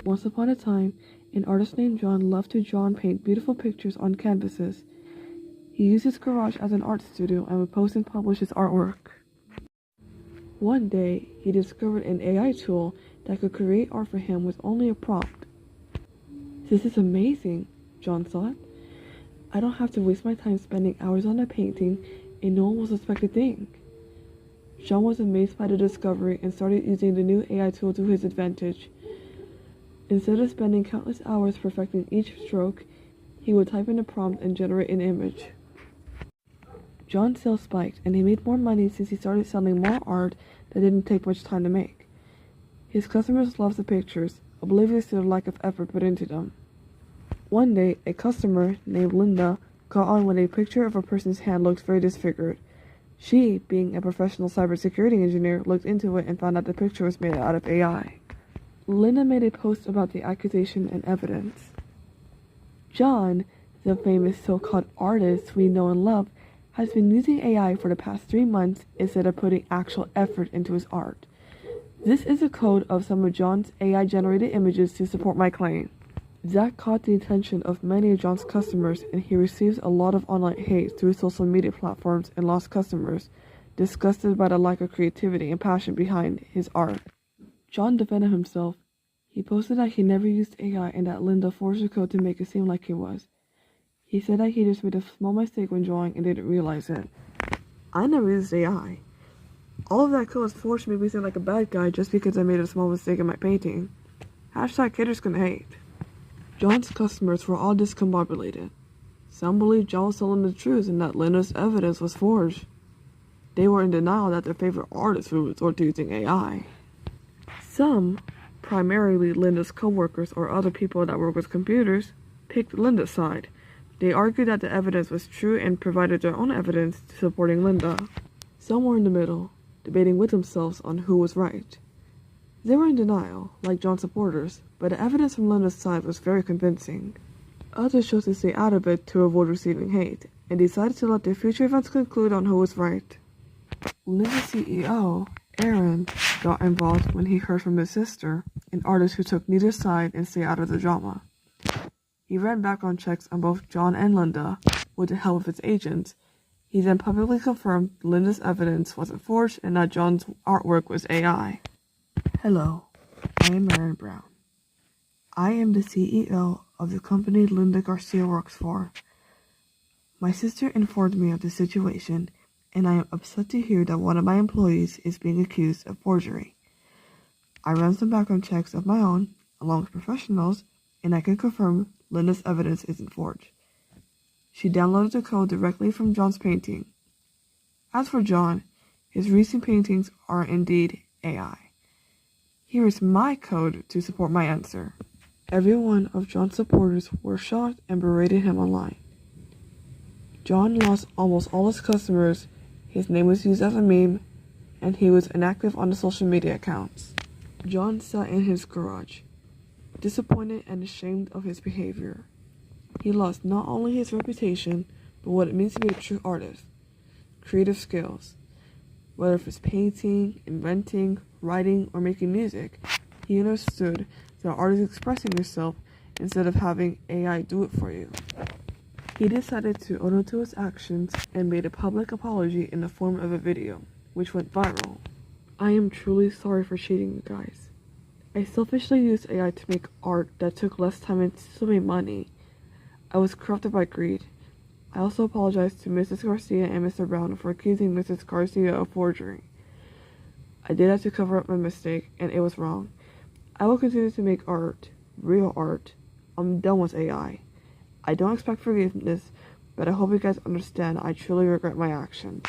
Once upon a time, an artist named John loved to draw and paint beautiful pictures on canvases. He used his garage as an art studio and would post and publish his artwork. One day, he discovered an AI tool that could create art for him with only a prompt. "This is amazing," John thought. "I don't have to waste my time spending hours on a painting and no one will suspect a thing." John was amazed by the discovery and started using the new AI tool to his advantage. Instead of spending countless hours perfecting each stroke, he would type in a prompt and generate an image. John's sales spiked, and he made more money since he started selling more art that didn't take much time to make. His customers loved the pictures, oblivious to the lack of effort put into them. One day, a customer named Linda caught on when a picture of a person's hand looked very disfigured. She, being a professional cybersecurity engineer, looked into it and found out the picture was made out of AI. Linda made a post about the accusation and evidence. John, the famous so-called artist we know and love, has been using AI for the past 3 months instead of putting actual effort into his art. This is a code of some of John's AI-generated images to support my claim. That caught the attention of many of John's customers, and he receives a lot of online hate through social media platforms and lost customers, disgusted by the lack of creativity and passion behind his art. John defended himself. He posted that he never used AI and that Linda forged the code to make it seem like he was. He said that he just made a small mistake when drawing and didn't realize it. "I never used AI. All of that code was forced to make me seem like a bad guy just because I made a small mistake in my painting. #haters can hate." John's customers were all discombobulated. Some believed John was telling the truth and that Linda's evidence was forged. They were in denial that their favorite artist would resort to using AI. Some, primarily Linda's co-workers or other people that work with computers, picked Linda's side. They argued that the evidence was true and provided their own evidence supporting Linda. Some were in the middle, debating with themselves on who was right. They were in denial, like John's supporters, but the evidence from Linda's side was very convincing. Others chose to stay out of it to avoid receiving hate, and decided to let their future events conclude on who was right. Linda's CEO, Aaron, got involved when he heard from his sister, an artist who took neither side and stayed out of the drama. He ran background checks on both John and Linda with the help of his agents. He then publicly confirmed Linda's evidence wasn't forged and that John's artwork was AI. Hello, I am Aaron Brown. I am the CEO of the company Linda Garcia works for. My sister informed me of the situation, and I am upset to hear that one of my employees is being accused of forgery. I ran some background checks of my own, along with professionals, and I can confirm Linda's evidence isn't forged. She downloaded the code directly from John's painting. As for John, his recent paintings are indeed AI. Here is my code to support my answer. Every one of John's supporters were shocked and berated him online. John lost almost all his customers, his name was used as a meme, and he was inactive on the social media accounts. John sat in his garage, disappointed and ashamed of his behavior. He lost not only his reputation, but what it means to be a true artist. Creative skills. Whether it's painting, inventing, writing, or making music, he understood that art is expressing yourself instead of having AI do it for you. He decided to own up to his actions and made a public apology in the form of a video, which went viral. I am truly sorry for cheating you guys. I selfishly used AI to make art that took less time and still made money. I was corrupted by greed. I also apologize to Mrs. Garcia and Mr. Brown for accusing Mrs. Garcia of forgery. I did that to cover up my mistake, and it was wrong. I will continue to make art, real art. I'm done with AI. I don't expect forgiveness, but I hope you guys understand I truly regret my actions.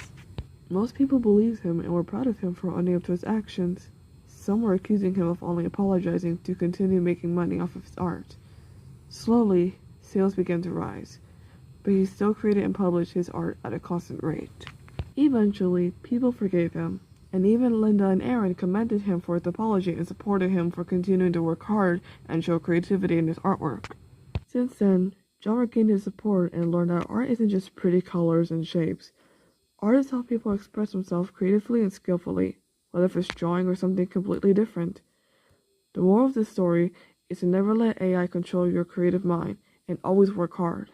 Most people believed him and were proud of him for owning up to his actions. Some were accusing him of only apologizing to continue making money off of his art. Slowly, sales began to rise, but he still created and published his art at a constant rate. Eventually, people forgave him, and even Linda and Aaron commended him for his apology and supported him for continuing to work hard and show creativity in his artwork. Since then, John regained his support and learned that art isn't just pretty colors and shapes. Art is how people express themselves creatively and skillfully, whether it's drawing or something completely different. The moral of this story is to never let AI control your creative mind and always work hard.